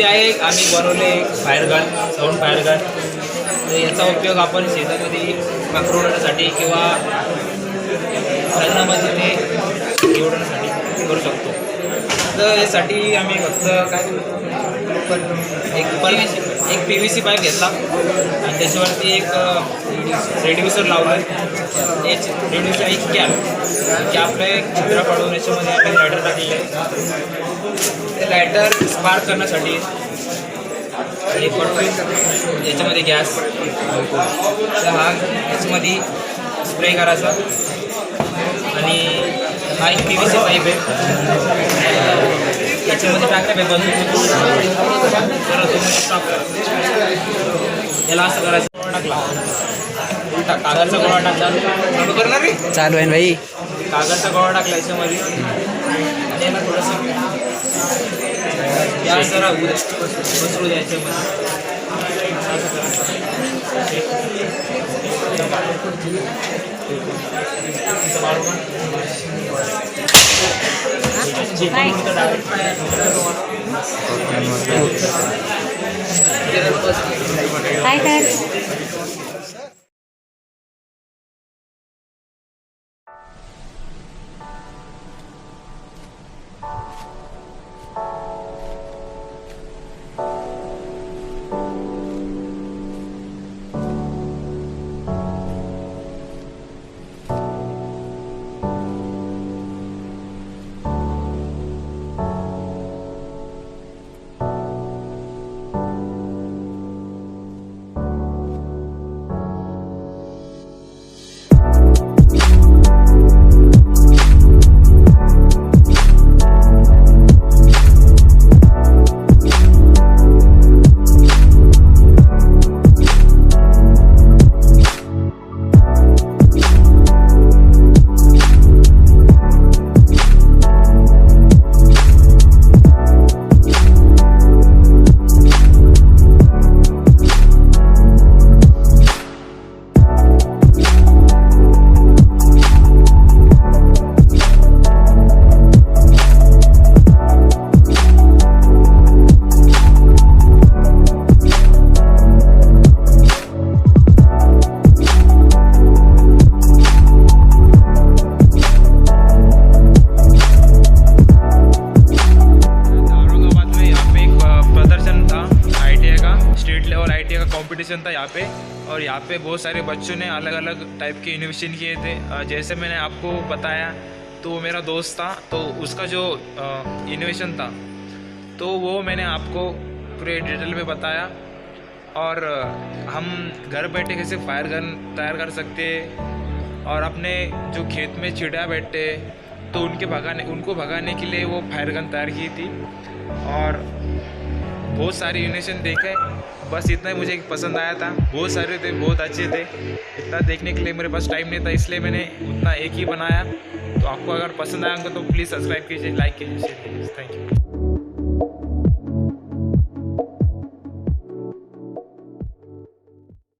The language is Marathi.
आहे आम्ही बनवले fire gun, sound fire gun. तर याचा उपयोग आपण शेतामध्ये पाखरवण्यासाठी किंवा लग्नामध्ये ते निवडण्यासाठी करू शकतो. तर यासाठी आम्ही फक्त काय एक PVC पाईप घेतला आणि त्याच्यावरती एक रेड्युसर लावला. रेड्युसर एक कॅपला एक छिद्र पाडून याच्यामध्ये आपण लायटर टाकलेलं आहे. ते लायटर स्पार्क करण्यासाठी आणि परतून याच्यामध्ये गॅस तर हा याच्यामध्ये स्प्रे करायचा. आणि हा एक PVC पाईप आहे याच्यामध्ये टाकले बंद याला असं करायचं. टाकला उलटा कागदचा गोळा टाकला चालू करणार रे. चालू आहे भाई. कागदचा गोळा टाकला याच्यामध्ये आणि याला थोडंसं गॅस जरा बसरू द्या याच्यामध्ये. काय काय कंपटीशन था यहाँ पे. और यहाँ पे बहुत सारे बच्चों ने अलग अलग टाइप के इनोवेशन किए थे. जैसे मैंने आपको बताया तो मेरा दोस्त था तो उसका जो इनोवेशन था तो वो मैंने आपको पूरे डिटेल में बताया. और हम घर बैठे कैसे फायर गन तैयार कर सकते और अपने जो खेत में चिड़िया बैठते तो उनको भगाने के लिए वो फायर गन तैयार की थी. और बहुत सारे इनोवेशन देखे. बस इतना ही मुझे पसंद आया था. बहुत सारे थे, बहुत अच्छे थे. इतना देखने के लिए मेरे पास टाइम नहीं था इसलिए मैंने उतना एक ही बनाया. तो आपको अगर पसंद आया तो प्लीज़ सब्सक्राइब कीजिए, लाइक कीजिए, शेयर कीजिए. Thank you.